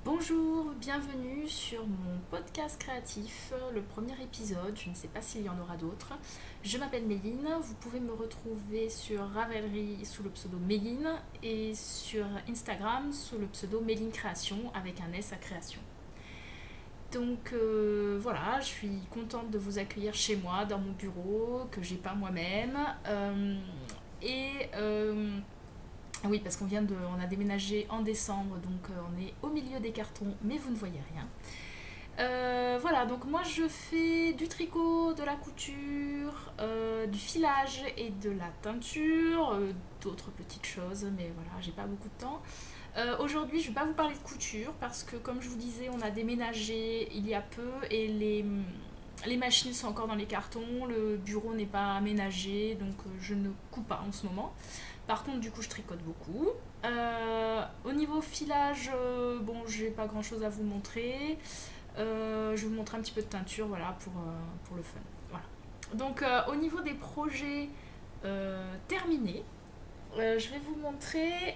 Bonjour, bienvenue sur mon podcast créatif, le premier épisode, je ne sais pas s'il y en aura d'autres. Je m'appelle Méline, vous pouvez me retrouver sur Ravelry sous le pseudo Méline et sur Instagram sous le pseudo Méline Création avec un S à création. Donc voilà, je suis contente de vous accueillir chez moi, dans mon bureau, que j'ai pas moi-même. Et oui, parce on a déménagé en décembre, donc on est au milieu des cartons, mais vous ne voyez rien. Voilà, donc moi je fais du tricot, de la couture, du filage et de la teinture, d'autres petites choses, mais voilà, j'ai pas beaucoup de temps. Aujourd'hui, je vais pas vous parler de couture parce que, comme je vous disais, on a déménagé il y a peu et les machines sont encore dans les cartons, le bureau n'est pas aménagé, donc je ne coupe pas en ce moment. Par contre, du coup, je tricote beaucoup. Au niveau filage, bon, j'ai pas grand chose à vous montrer. Je vais vous montrer un petit peu de teinture, voilà, pour le fun. Voilà. Donc, au niveau des projets terminés, je vais vous montrer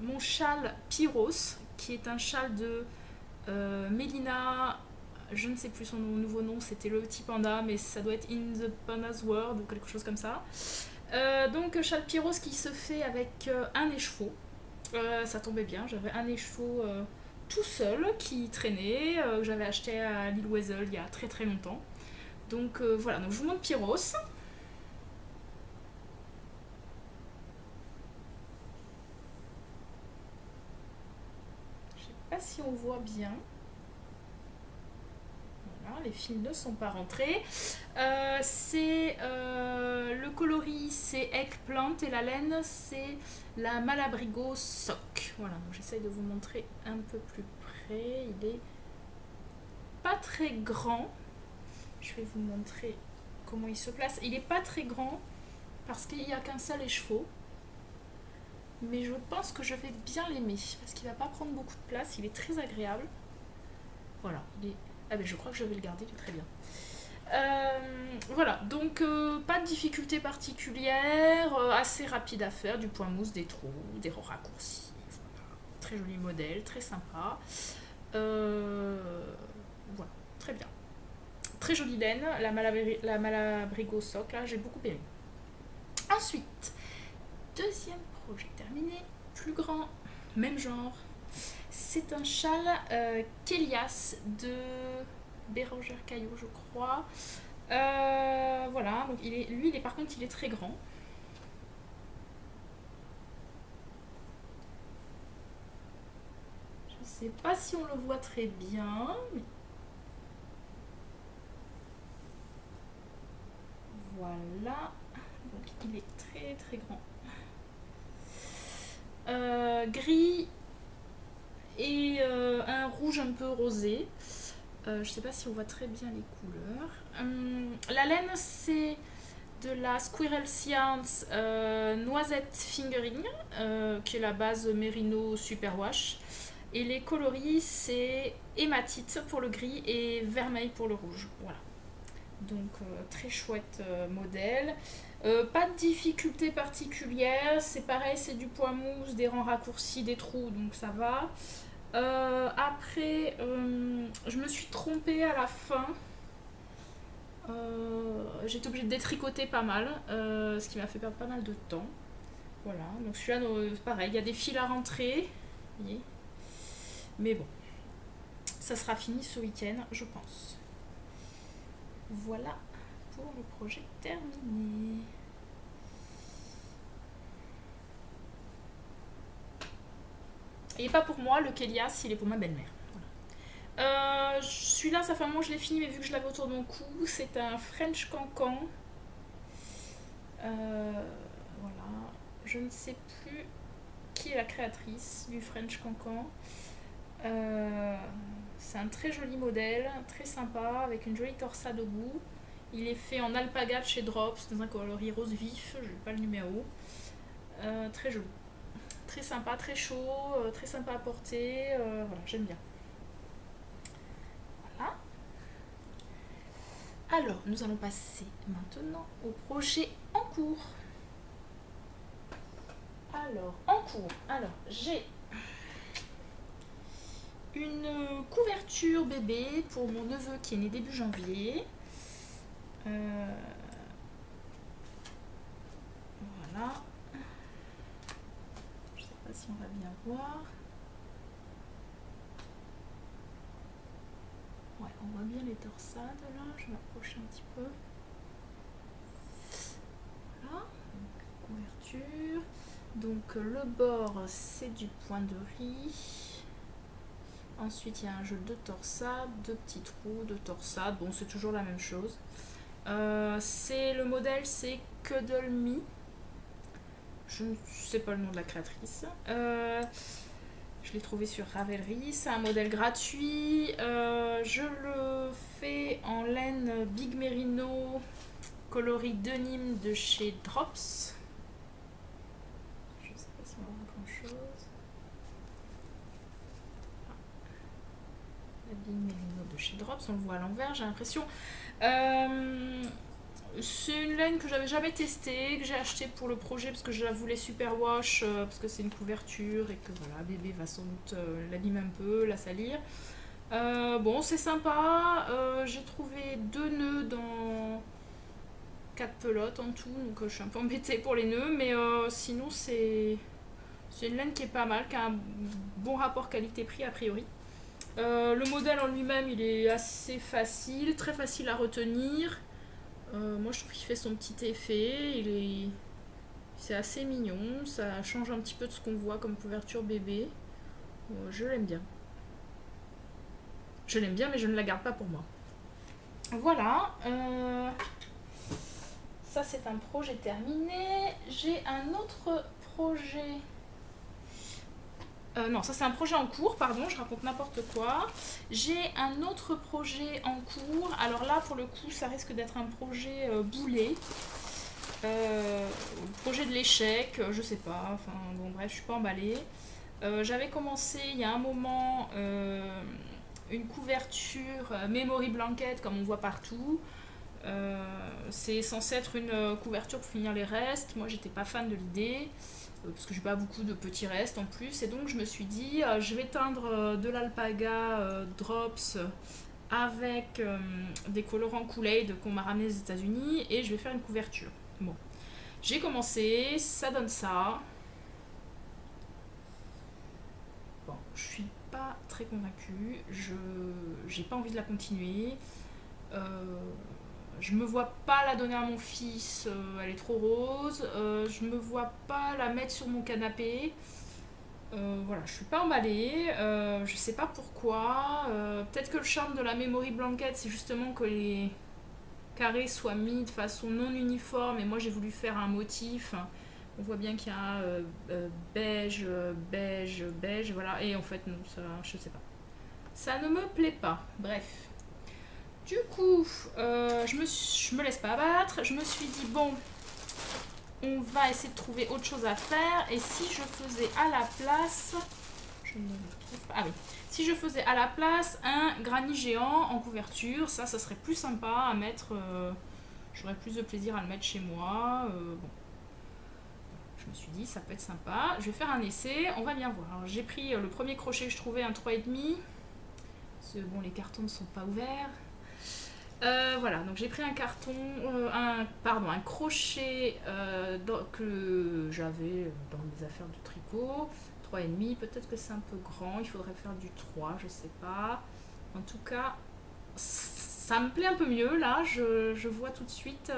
mon châle Pyros, qui est un châle de Mélina. Je ne sais plus son nouveau nom, c'était le petit panda, mais ça doit être In the Panda's World ou quelque chose comme ça. Donc châle Pyros qui se fait avec un écheveau. Ça tombait bien, j'avais un écheveau tout seul qui traînait, que j'avais acheté à Lille Weasel il y a très très longtemps. Donc voilà, donc je vous montre Pyros. Je sais pas si on voit bien. Voilà, les fils ne sont pas rentrés. Le coloris c'est Eggplant et la laine c'est la Malabrigo Sock. Voilà, donc j'essaye de vous montrer un peu plus près. Il est pas très grand. Je vais vous montrer comment il se place. Il est pas très grand parce qu'il n'y a qu'un seul écheveau. Mais je pense que je vais bien l'aimer parce qu'il va pas prendre beaucoup de place. Il est très agréable. Voilà, il est... Ah ben je crois que je vais le garder, il est très bien. Voilà, donc pas de difficulté particulière, assez rapide à faire, du point mousse, des trous, des raccourcis. Voilà. Très joli modèle, très sympa. Voilà, très bien. Très jolie laine, la Malabrigo Sock, là j'ai beaucoup aimé. Ensuite, deuxième projet terminé, plus grand, même genre. C'est un châle Kélias de Bérangère Caillot, je crois. Voilà, donc par contre, il est très grand. Je ne sais pas si on le voit très bien, mais voilà. Donc il est très très grand. Gris et un rouge un peu rosé. Je ne sais pas si on voit très bien les couleurs. La laine, c'est de la Squirrel Science Noisette Fingering, qui est la base Merino Superwash. Et les coloris, c'est hématite pour le gris et vermeil pour le rouge. Voilà. Donc très chouette modèle. Pas de difficulté particulière, c'est pareil, c'est du poids mousse, des rangs raccourcis, des trous, donc ça va. Après, je me suis trompée à la fin. J'étais obligée de détricoter pas mal, ce qui m'a fait perdre pas mal de temps. Voilà, donc celui-là, pareil, il y a des fils à rentrer. Mais bon, ça sera fini ce week-end, je pense. Voilà pour le projet terminé. Et pas pour moi, le Kélias, il est pour ma belle-mère. Celui-là, ça fait un moment que je l'ai fini, mais vu que je l'avais autour de mon cou, c'est un French Cancan. Voilà. Je ne sais plus qui est la créatrice du French Cancan. C'est un très joli modèle, très sympa, avec une jolie torsade au bout. Il est fait en alpaga de chez Drops, dans un coloris rose vif, je n'ai pas le numéro. Très joli. Très sympa, très chaud, très sympa à porter. Voilà, j'aime bien. Voilà. Alors, nous allons passer maintenant au projet en cours. Alors, en cours, j'ai une couverture bébé pour mon neveu qui est né début janvier. Voilà. Je sais pas si on va bien voir. Ouais, on voit bien les torsades là. Je vais m'approcher un petit peu. Voilà. Donc, couverture. Donc le bord c'est du point de riz. Ensuite il y a un jeu de torsade, deux petits trous de torsade. Bon, c'est toujours la même chose. Le modèle c'est Cuddle Me. Je ne sais pas le nom de la créatrice. Je l'ai trouvé sur Ravelry. C'est un modèle gratuit. Je le fais en laine Big Merino coloris denim de chez Drops. Je ne sais pas si on voit grand chose. La Big Merino de chez Drops, on le voit à l'envers, j'ai l'impression. C'est une laine que j'avais jamais testée, que j'ai achetée pour le projet parce que je la voulais super wash, parce que c'est une couverture et que voilà, bébé va sans doute l'abîmer un peu, la salir. Bon, c'est sympa. J'ai trouvé 2 nœuds dans 4 pelotes en tout, donc je suis un peu embêtée pour les nœuds, mais sinon c'est une laine qui est pas mal, qui a un bon rapport qualité-prix a priori. Le modèle en lui-même, il est assez facile, très facile à retenir. Moi je trouve qu'il fait son petit effet, c'est assez mignon, ça change un petit peu de ce qu'on voit comme couverture bébé. Je l'aime bien. Je l'aime bien mais je ne la garde pas pour moi. Voilà. Ça c'est un projet terminé. J'ai un autre projet. Non, ça c'est un projet en cours, pardon, je raconte n'importe quoi. J'ai un autre projet en cours. Alors là, pour le coup, ça risque d'être un projet boulet. Projet de l'échec, je sais pas. Enfin, bon, bref, je suis pas emballée. J'avais commencé il y a un moment une couverture memory blanket, comme on voit partout. C'est censé être une couverture pour finir les restes. Moi, j'étais pas fan de l'idée. Parce que j'ai pas beaucoup de petits restes en plus, et donc je me suis dit je vais teindre de l'alpaga drops avec des colorants Kool-Aid qu'on m'a ramené aux États-Unis et je vais faire une couverture. Bon, j'ai commencé, ça donne ça. Bon, je suis pas très convaincue, j'ai pas envie de la continuer. Je me vois pas la donner à mon fils, elle est trop rose. Je me vois pas la mettre sur mon canapé. Voilà, je suis pas emballée. Je sais pas pourquoi. Peut-être que le charme de la memory blanket, c'est justement que les carrés soient mis de façon non uniforme. Et moi, j'ai voulu faire un motif. On voit bien qu'il y a beige, beige, beige, voilà. Et en fait, non, ça, je sais pas. Ça ne me plaît pas. Bref. Du coup, je me laisse pas abattre. Je me suis dit, bon, on va essayer de trouver autre chose à faire. Et si je faisais à la place... Je ne trouve pas. Ah oui. Si je faisais à la place un granny géant en couverture, ça serait plus sympa à mettre. J'aurais plus de plaisir à le mettre chez moi. Bon. Je me suis dit, ça peut être sympa. Je vais faire un essai, on va bien voir. Alors, j'ai pris le premier crochet que je trouvais, un 3,5. Parce que bon, les cartons ne sont pas ouverts. Voilà, donc j'ai pris un carton, un crochet que j'avais dans mes affaires de tricot, 3,5, peut-être que c'est un peu grand, il faudrait faire du 3, je sais pas. En tout cas, ça me plaît un peu mieux, là, je vois tout de suite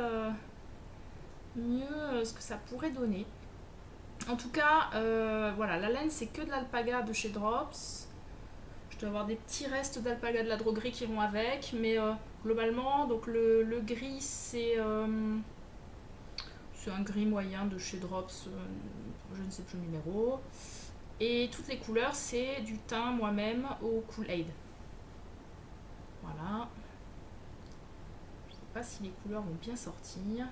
mieux ce que ça pourrait donner. En tout cas, voilà, la laine c'est que de l'alpaga de chez Drops. Je dois avoir des petits restes d'alpaga de la droguerie qui vont avec, mais globalement, donc le gris c'est un gris moyen de chez Drops, je ne sais plus le numéro. Et toutes les couleurs c'est du teint moi-même au Kool-Aid. Voilà. Je ne sais pas si les couleurs vont bien sortir.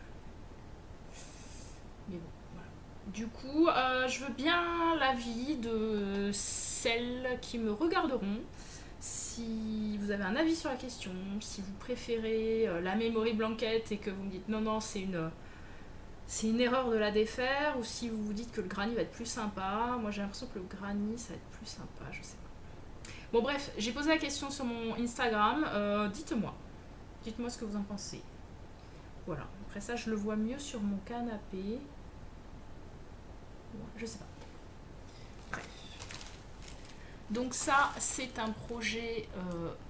Mais bon, voilà. Du coup, je veux bien l'avis de celles qui me regarderont. Si vous avez un avis sur la question, si vous préférez la memory blanket et que vous me dites non, c'est une erreur de la défaire, ou si vous vous dites que le granny va être plus sympa. Moi j'ai l'impression que le granny ça va être plus sympa, je sais pas. Bon bref, j'ai posé la question sur mon Instagram. Dites-moi. Dites-moi ce que vous en pensez. Voilà. Après ça, je le vois mieux sur mon canapé. Ouais, je sais pas. Bref. Donc ça, c'est un projet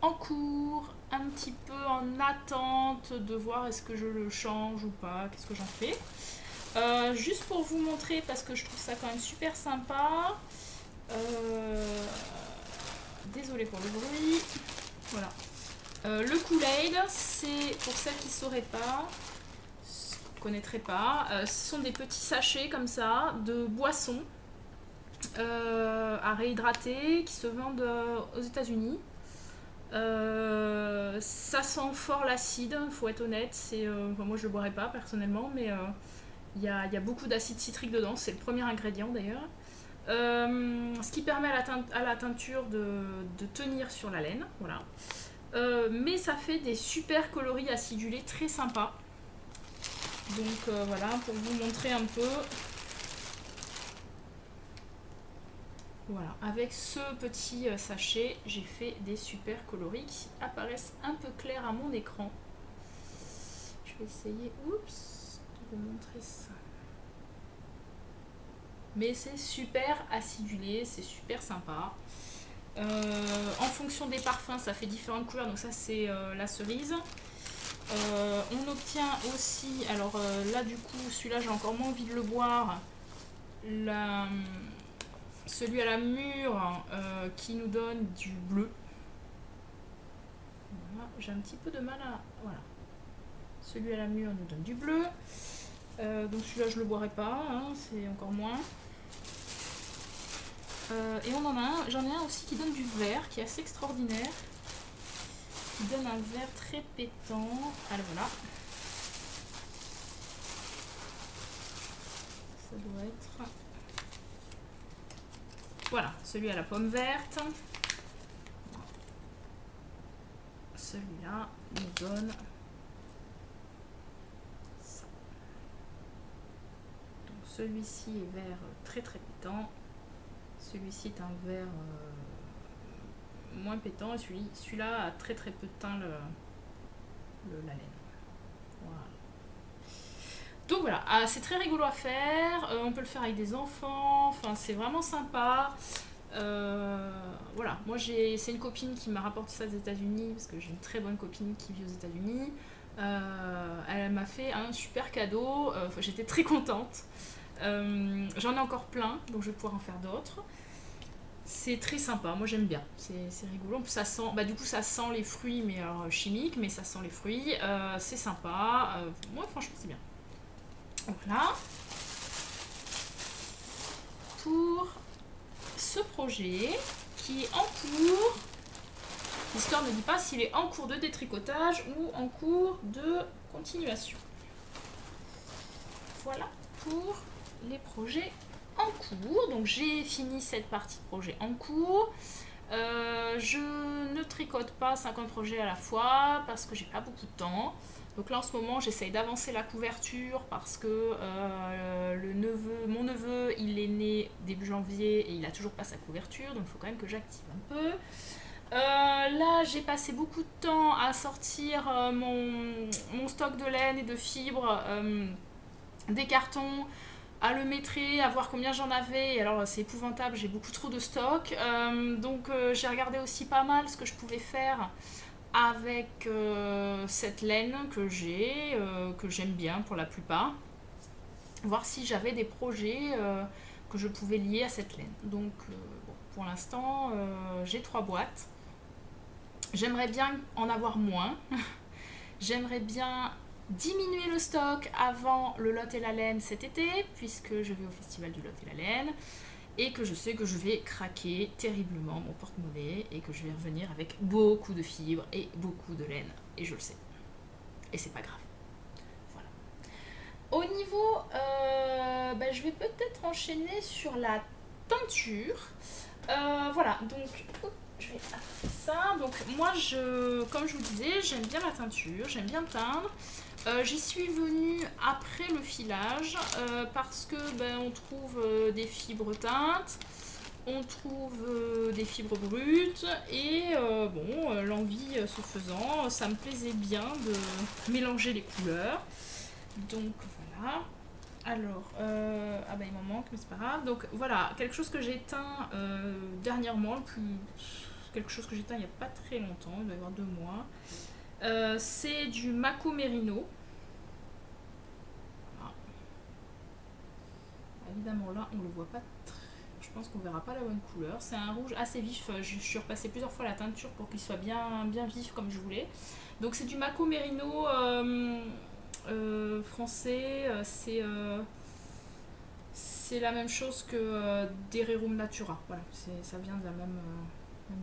en cours, un petit peu en attente de voir est-ce que je le change ou pas, qu'est-ce que j'en fais. Juste pour vous montrer, parce que je trouve ça quand même super sympa. Désolée pour le bruit. Voilà. Le Kool-Aid, c'est pour celles qui ne sauraient pas, connaîtraient pas, ce sont des petits sachets comme ça de boissons à réhydrater qui se vendent aux États-Unis. Ça sent fort l'acide, faut être honnête. Moi je le boirais pas personnellement, mais il y a beaucoup d'acide citrique dedans, c'est le premier ingrédient d'ailleurs. Ce qui permet à la teinture de tenir sur la laine, voilà. Mais ça fait des super coloris acidulés très sympas. Donc voilà, pour vous montrer un peu. Voilà, avec ce petit sachet, j'ai fait des super coloris qui apparaissent un peu clairs à mon écran. Je vais essayer, oups, de vous montrer ça. Mais c'est super acidulé, c'est super sympa. En fonction des parfums, ça fait différentes couleurs. Donc ça, c'est la cerise. On obtient aussi, alors là du coup, celui-là j'ai encore moins envie de le boire. Celui à la mûre qui nous donne du bleu. Voilà, j'ai un petit peu de mal à... Voilà. Celui à la mûre nous donne du bleu. Donc celui-là je le boirai pas, hein, c'est encore moins. Et j'en ai un aussi qui donne du vert, qui est assez extraordinaire. Qui donne un vert très pétant. Alors voilà. Ça doit être... Voilà, celui à la pomme verte. Celui-là nous donne ça. Donc celui-ci est vert très très pétant. Celui-ci est un vert moins pétant et celui-là a très très peu teint la laine. Voilà. Donc voilà, c'est très rigolo à faire, on peut le faire avec des enfants, enfin c'est vraiment sympa. Voilà, moi c'est une copine qui m'a rapporté ça des États-Unis parce que j'ai une très bonne copine qui vit aux États-Unis. Elle m'a fait un super cadeau, j'étais très contente. J'en ai encore plein, donc je vais pouvoir en faire d'autres. C'est très sympa, moi j'aime bien, c'est rigolo. Ça sent, du coup ça sent les fruits, mais alors chimiques, mais ça sent les fruits, c'est sympa. Moi franchement c'est bien. Voilà. Pour ce projet qui est en cours, l'histoire ne dit pas s'il est en cours de détricotage ou en cours de continuation. Voilà pour les projets en cours. Donc j'ai fini cette partie de projet en cours. Je ne tricote pas 50 projets à la fois parce que j'ai pas beaucoup de temps. Donc là en ce moment j'essaye d'avancer la couverture parce que mon neveu il est né début janvier et il a toujours pas sa couverture, donc il faut quand même que j'active un peu. Là j'ai passé beaucoup de temps à sortir mon stock de laine et de fibres des cartons, à le maîtriser, à voir combien j'en avais. Et alors c'est épouvantable, j'ai beaucoup trop de stock. Donc j'ai regardé aussi pas mal ce que je pouvais faire avec cette laine que j'aime bien pour la plupart. Voir si j'avais des projets que je pouvais lier à cette laine. Donc bon, pour l'instant j'ai 3 boîtes. J'aimerais bien en avoir moins. J'aimerais bien diminuer le stock avant le Lot et la laine cet été, puisque je vais au festival du Lot et la laine, et que je sais que je vais craquer terriblement mon porte-monnaie, et que je vais revenir avec beaucoup de fibres et beaucoup de laine, et je le sais. Et c'est pas grave. Voilà. Au niveau, je vais peut-être enchaîner sur la teinture. Voilà, donc... je vais faire ça. Donc moi, comme je vous disais, j'aime bien la teinture, j'aime bien teindre. J'y suis venue après le filage parce que on trouve des fibres teintes. on trouve des fibres brutes et l'envie se faisant, ça me plaisait bien de mélanger les couleurs. Donc voilà. Alors, il m'en manque, mais c'est pas grave. Donc voilà, quelque chose que j'ai éteint dernièrement, quelque chose que j'ai éteint il n'y a pas très longtemps, il doit y avoir 2 mois. C'est du Mako Merino. Voilà. Évidemment là, on le voit pas très. Je pense qu'on verra pas la bonne couleur. C'est un rouge assez vif. Je suis repassée plusieurs fois la teinture pour qu'il soit bien, bien vif comme je voulais. Donc c'est du Mako Merino français. C'est la même chose que Dererum Natura. Voilà, ça vient de la même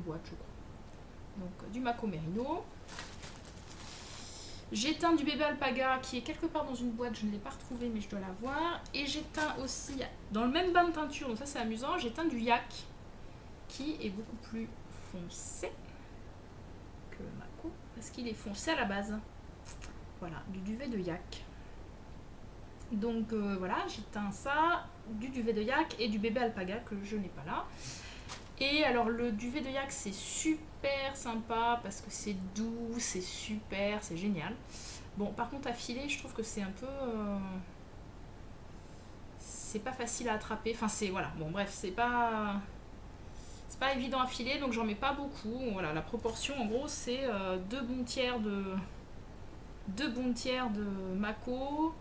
boîte, je crois. Donc du Mako Merino. J'éteins du bébé alpaga qui est quelque part dans une boîte, je ne l'ai pas retrouvé mais je dois l'avoir. Et j'éteins aussi, dans le même bain de teinture, donc ça c'est amusant, j'éteins du yak qui est beaucoup plus foncé que le Mako parce qu'il est foncé à la base. Voilà, du duvet de yak. Donc voilà, j'éteins ça, du duvet de yak et du bébé alpaga que je n'ai pas là. Et alors le duvet de yak c'est super sympa parce que c'est doux, c'est super, c'est génial. Bon par contre à filer je trouve que c'est un peu... c'est pas facile à attraper, enfin c'est... Voilà, bon bref, c'est pas évident à filer donc j'en mets pas beaucoup. Voilà, la proportion en gros c'est 2 bons tiers de Mako.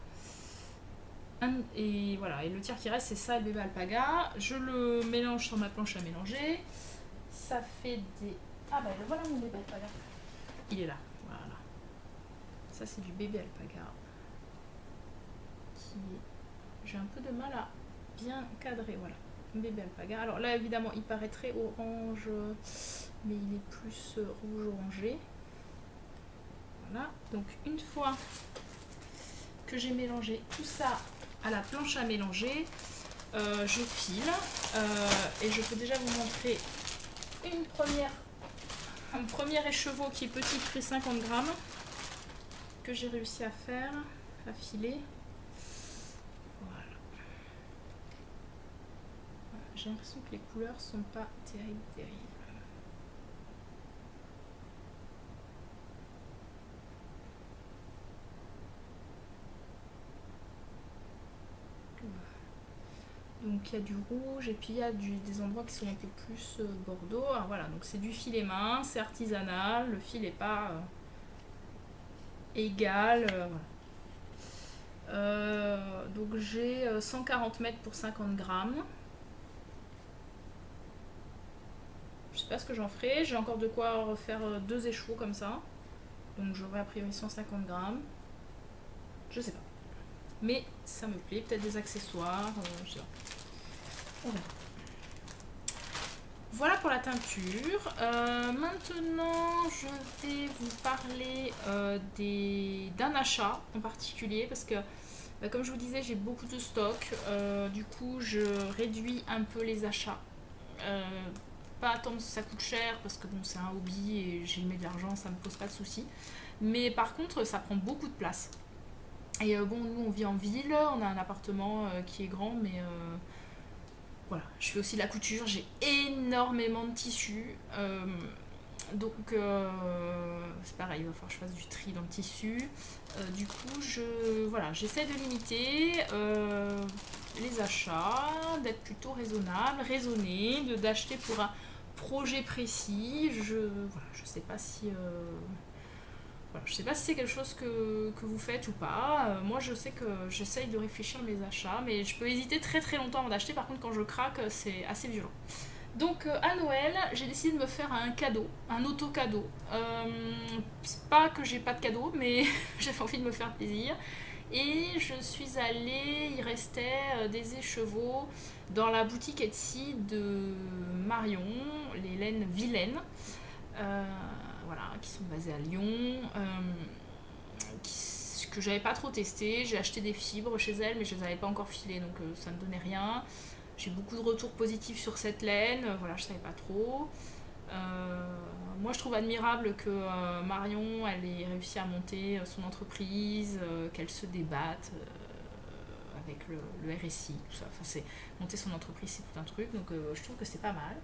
Et voilà, et le tiers qui reste c'est ça et le bébé alpaga. Je le mélange sur ma planche à mélanger. Ça fait des... Ah bah voilà mon bébé alpaga. Il est là, voilà. Ça c'est du bébé alpaga. J'ai un peu de mal à bien cadrer, voilà. Bébé alpaga. Alors là évidemment il paraît très orange, mais il est plus rouge orangé. Voilà, donc une fois que j'ai mélangé tout ça à la planche à mélanger, je file et je peux déjà vous montrer un premier écheveau qui est petit, qui fait 50 grammes que j'ai réussi à faire, à filer. Voilà. J'ai l'impression que les couleurs sont pas terribles. Donc il y a du rouge et puis il y a des endroits qui sont un peu plus bordeaux. Alors, voilà, donc c'est du filet main, c'est artisanal, le fil n'est pas égal. Voilà. Donc j'ai 140 mètres pour 50 grammes. Je sais pas ce que j'en ferai, j'ai encore de quoi refaire 2 échevaux comme ça. Donc j'aurai a priori 150 grammes. Je sais pas. Mais ça me plaît, peut-être des accessoires, je sais pas. Voilà pour la teinture. Maintenant, je vais vous parler d'un achat en particulier parce que, comme je vous disais, j'ai beaucoup de stock. Du coup, je réduis un peu les achats. Pas tant que ça coûte cher parce que bon, c'est un hobby et j'y mets de l'argent, ça me pose pas de soucis. Mais par contre, ça prend beaucoup de place. Et nous, on vit en ville, on a un appartement qui est grand, mais... Voilà, je fais aussi de la couture, j'ai énormément de tissus. Donc c'est pareil, il va falloir que je fasse du tri dans le tissu. Du coup, j'essaie de limiter les achats, d'être plutôt raisonnée, d'acheter pour un projet précis. Je sais pas si... je sais pas si c'est quelque chose que vous faites ou pas. Moi, je sais que j'essaye de réfléchir à mes achats, mais je peux hésiter très très longtemps avant d'acheter. Par contre, quand je craque, c'est assez violent. Donc, à Noël, j'ai décidé de me faire un cadeau, un auto-cadeau. C'est pas que j'ai pas de cadeau, mais j'avais envie de me faire plaisir. Et je suis allée, il restait des écheveaux dans la boutique Etsy de Marion, les laines vilaines. Voilà, qui sont basées à Lyon, que j'avais pas trop testé. J'ai acheté des fibres chez elle, mais je les avais pas encore filées, donc ça ne donnait rien. J'ai beaucoup de retours positifs sur cette laine, voilà, je savais pas trop. Moi, je trouve admirable que Marion, elle ait réussi à monter son entreprise, qu'elle se débatte. avec le RSI, tout ça. Enfin, c'est monter son entreprise, c'est tout un truc, donc je trouve que c'est pas mal.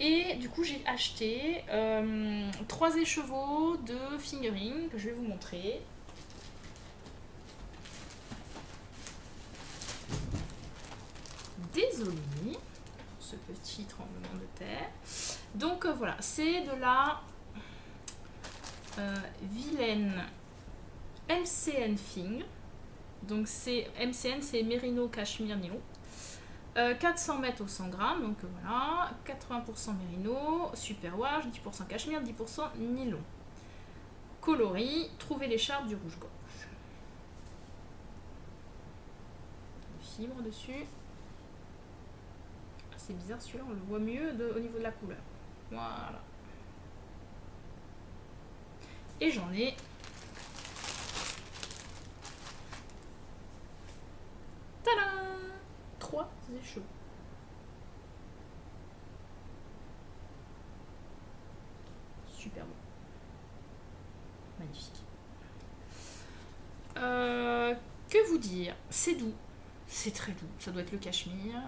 Et du coup, j'ai acheté 3 écheveaux de fingering que je vais vous montrer. Désolée pour ce petit tremblement de terre. Donc voilà, c'est de la vilaine MCN Fing. Donc c'est MCN, c'est Merino Cashmere Nylon. 400 mètres au 100 grammes, donc voilà, 80% Merino, superwash, 10% cachemire, 10% nylon. Coloris, trouver l'écharpe du rouge-gorge. Les fibres dessus. C'est bizarre celui-là, on le voit mieux au niveau de la couleur. Voilà. Et j'en ai 3 écheveaux. Super beau. Magnifique. Que vous dire? C'est doux. C'est très doux. Ça doit être le cachemire.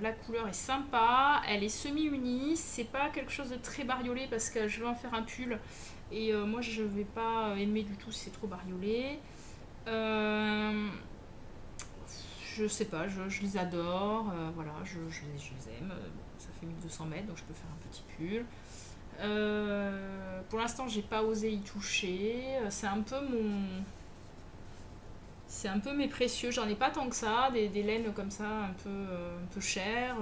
La couleur est sympa. Elle est semi-unie. C'est pas quelque chose de très bariolé parce que je vais en faire un pull. Et moi, je vais pas aimer du tout si c'est trop bariolé. Je sais pas, je les adore, voilà, je les aime. Ça fait 1200 mètres, donc je peux faire un petit pull. Pour l'instant, j'ai pas osé y toucher. C'est un peu mes précieux. J'en ai pas tant que ça, des laines comme ça, un peu chères.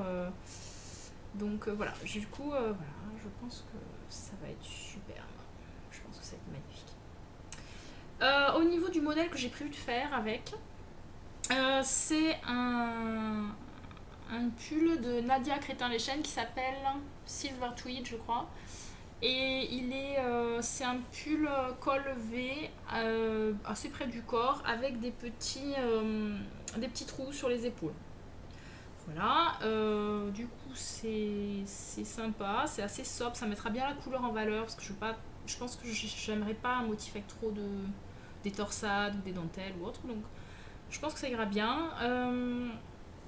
Donc voilà, du coup, voilà, je pense que ça va être superbe. Je pense que ça va être magnifique. Au niveau du modèle que j'ai prévu de faire avec, c'est un pull de Nadia Crétin-Lechaine qui s'appelle Silver Tweed, je crois. Et c'est un pull col V assez près du corps avec des petits trous sur les épaules. Voilà, du coup c'est sympa, c'est assez sobre, ça mettra bien la couleur en valeur parce que je pense que j'aimerais pas un motif avec trop des torsades ou des dentelles ou autre, donc je pense que ça ira bien.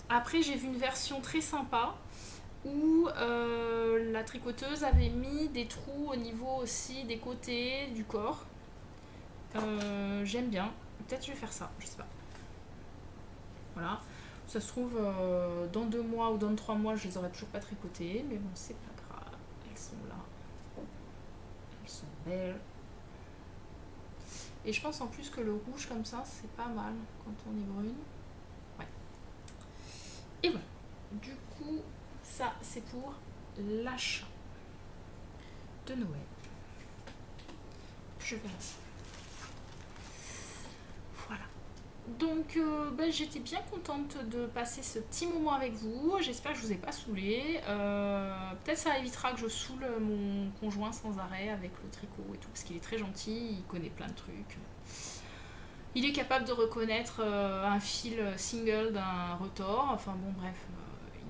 Après, j'ai vu une version très sympa où la tricoteuse avait mis des trous au niveau aussi des côtés du corps. J'aime bien. Peut-être je vais faire ça, je sais pas. Voilà. Ça se trouve, dans 2 mois ou dans 3 mois, je les aurais toujours pas tricotées, mais bon, c'est pas grave. Elles sont là. Elles sont belles. Et je pense en plus que le rouge comme ça, c'est pas mal quand on est brune. Ouais. Et voilà. Du coup, ça c'est pour l'achat de Noël. Je verrai. Voilà. Donc j'étais bien contente de passer ce petit moment avec vous. J'espère que je vous ai pas saoulé. Peut-être ça évitera que je saoule mon conjoint sans arrêt avec le tricot et tout, parce qu'il est très gentil, il connaît plein de trucs. Il est capable de reconnaître un fil single d'un rotor. Enfin bon, bref,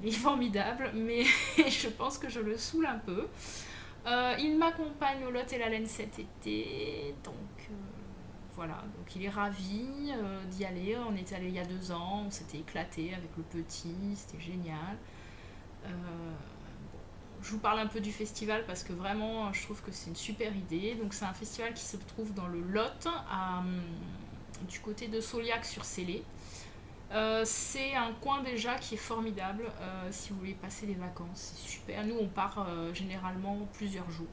il est formidable, mais je pense que je le saoule un peu. Il m'accompagne au Lot et la Laine cet été, donc voilà, donc il est ravi d'y aller. On est allé il y a 2 ans, on s'était éclaté avec le petit, c'était génial. Bon, je vous parle un peu du festival parce que vraiment je trouve que c'est une super idée. Donc c'est un festival qui se trouve dans le Lot, du côté de Sauliac-sur-Célé. C'est un coin déjà qui est formidable si vous voulez passer des vacances, c'est super. Nous on part généralement plusieurs jours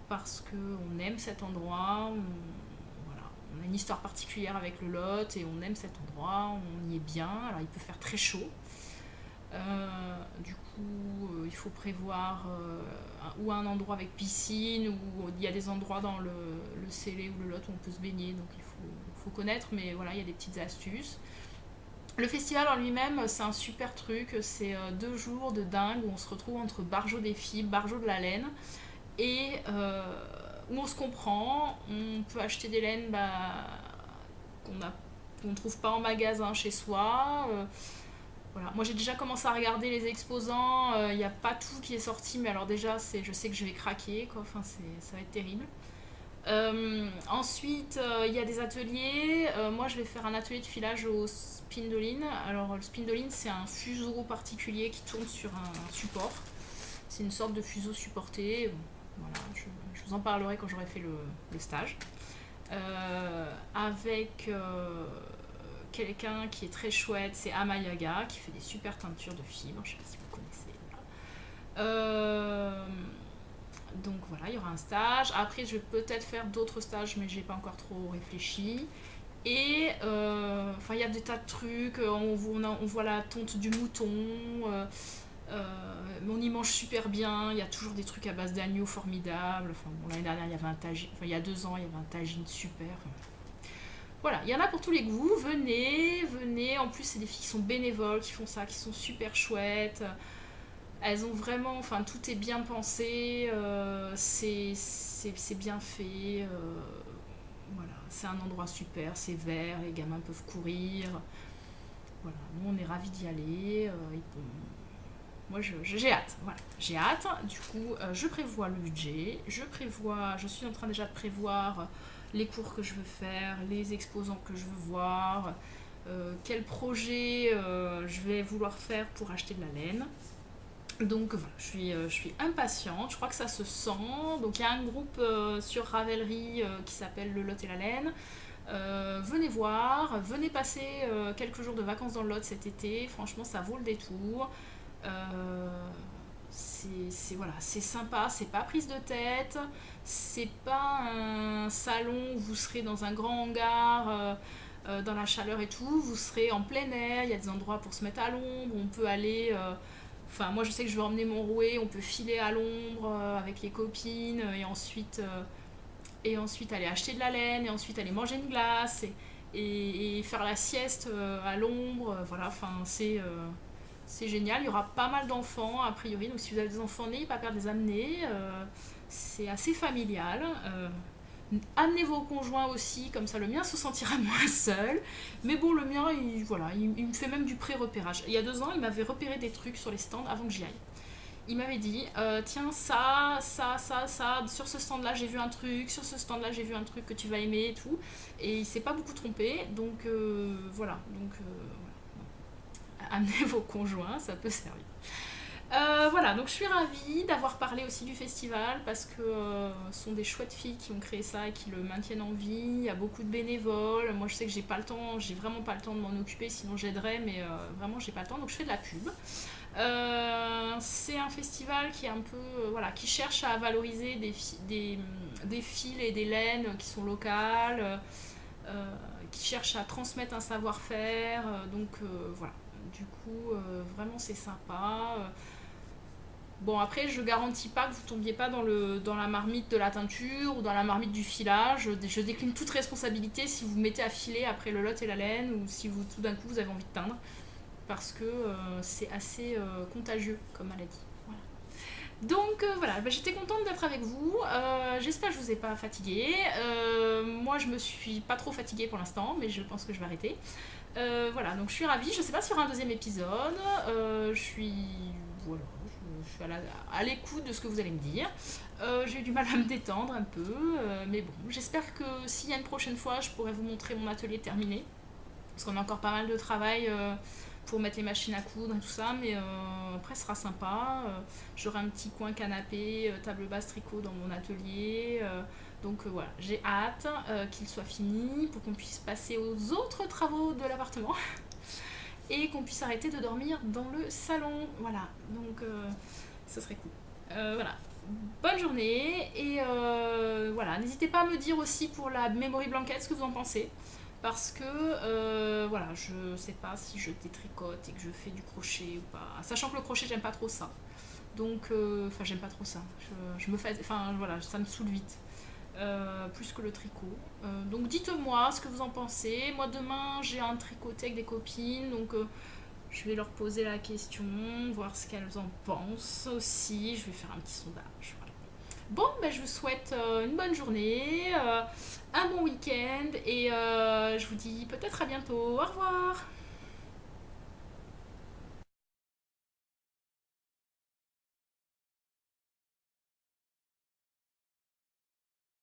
parce qu'on aime cet endroit, voilà, on a une histoire particulière avec le Lot et on aime cet endroit, on y est bien. Alors il peut faire très chaud, du coup il faut prévoir ou un endroit avec piscine, ou il y a des endroits dans le Célé ou le Lot où on peut se baigner, donc il faut connaître, mais voilà, il y a des petites astuces. Le festival en lui-même, c'est un super truc. C'est 2 jours de dingue où on se retrouve entre Barjot des Fibres, Barjot de la Laine, et où on se comprend. On peut acheter des laines qu'on ne trouve pas en magasin chez soi. Voilà. Moi, j'ai déjà commencé à regarder les exposants. Il n'y a pas tout qui est sorti, mais alors déjà, je sais que je vais craquer, quoi. Enfin, ça va être terrible. Ensuite, il y a des ateliers. Moi, je vais faire un atelier de filage au spindoline. Alors, le spindoline, c'est un fuseau particulier qui tourne sur un support. C'est une sorte de fuseau supporté. Voilà, je vous en parlerai quand j'aurai fait le stage. Avec quelqu'un qui est très chouette, c'est Amayaga, qui fait des super teintures de fibres. Je ne sais pas si vous connaissez. Donc voilà, il y aura un stage. Après, je vais peut-être faire d'autres stages, mais j'ai pas encore trop réfléchi. Et il y a des tas de trucs. On voit la tonte du mouton. Mais on y mange super bien. Il y a toujours des trucs à base d'agneau formidables. L'année dernière, il y avait un tagine. Il y a 2 ans, il y avait un tagine super. Voilà, il y en a pour tous les goûts. Venez, venez. En plus, c'est des filles qui sont bénévoles, qui font ça, qui sont super chouettes. Elles ont vraiment, tout est bien pensé, c'est bien fait, voilà, c'est un endroit super, c'est vert, les gamins peuvent courir, voilà, nous on est ravis d'y aller, moi j'ai hâte, voilà, j'ai hâte, du coup je prévois le budget, je suis en train déjà de prévoir les cours que je veux faire, les exposants que je veux voir, quel projet je vais vouloir faire pour acheter de la laine. Donc voilà, je suis impatiente, je crois que ça se sent. Donc il y a un groupe sur Ravelry qui s'appelle Le Lot et la Laine. Venez voir, venez passer quelques jours de vacances dans le Lot cet été. Franchement, ça vaut le détour. Voilà, c'est sympa, c'est pas prise de tête. C'est pas un salon où vous serez dans un grand hangar. Dans la chaleur et tout, vous serez en plein air, il y a des endroits pour se mettre à l'ombre, on peut aller moi je sais que je vais emmener mon rouet, on peut filer à l'ombre avec les copines et ensuite aller acheter de la laine et ensuite aller manger une glace et faire la sieste à l'ombre. Voilà, c'est génial. Il y aura pas mal d'enfants a priori, donc si vous avez des enfants, n'ayez pas peur de les amener. C'est assez familial. Amenez vos conjoints aussi, comme ça le mien se sentira moins seul. Mais bon, le mien, il me fait même du pré-repérage. Il y a 2 ans, il m'avait repéré des trucs sur les stands avant que j'y aille. Il m'avait dit, tiens, ça, sur ce stand-là j'ai vu un truc, sur ce stand-là j'ai vu un truc que tu vas aimer et tout. Et il s'est pas beaucoup trompé, donc voilà. Amenez vos conjoints, ça peut servir. Voilà, donc je suis ravie d'avoir parlé aussi du festival parce que ce sont des chouettes filles qui ont créé ça et qui le maintiennent en vie. Il y a beaucoup de bénévoles. Moi, je sais que j'ai pas le temps, j'ai vraiment pas le temps de m'en occuper, sinon j'aiderais, mais vraiment j'ai pas le temps, donc je fais de la pub. C'est un festival qui est un peu, qui cherche à valoriser des fils et des laines qui sont locales, qui cherche à transmettre un savoir-faire. Voilà. Du coup, vraiment c'est sympa. Bon, après, je garantis pas que vous tombiez pas dans la marmite de la teinture ou dans la marmite du filage. Je décline toute responsabilité si vous mettez à filer après le lot et la laine ou si tout d'un coup vous avez envie de teindre. Parce que c'est assez contagieux comme maladie. Voilà. Donc voilà, j'étais contente d'être avec vous. J'espère que je vous ai pas fatigué. Moi, je me suis pas trop fatiguée pour l'instant, mais je pense que je vais arrêter. Voilà, donc je suis ravie. Je sais pas s'il y aura un deuxième épisode. Je suis à l'écoute de ce que vous allez me dire. J'ai eu du mal à me détendre un peu, mais bon, j'espère que s'il y a une prochaine fois, je pourrai vous montrer mon atelier terminé. Parce qu'on a encore pas mal de travail pour mettre les machines à coudre et tout ça, mais après ce sera sympa. J'aurai un petit coin canapé, table basse tricot dans mon atelier. Donc voilà, j'ai hâte qu'il soit fini pour qu'on puisse passer aux autres travaux de l'appartement et qu'on puisse arrêter de dormir dans le salon. Voilà, donc ça serait cool. Voilà, bonne journée et voilà, n'hésitez pas à me dire aussi pour la memory blanket ce que vous en pensez. Parce que je sais pas si je détricote et que je fais du crochet ou pas. Sachant que le crochet, j'aime pas trop ça. Donc, j'aime pas trop ça. Je me fais, ça me saoule vite. Plus que le tricot. Donc dites-moi ce que vous en pensez. Moi demain j'ai un tricoté avec des copines, donc je vais leur poser la question, voir ce qu'elles en pensent aussi. Je vais faire un petit sondage. Voilà. Bon, je vous souhaite une bonne journée, un bon week-end et je vous dis peut-être à bientôt. Au revoir.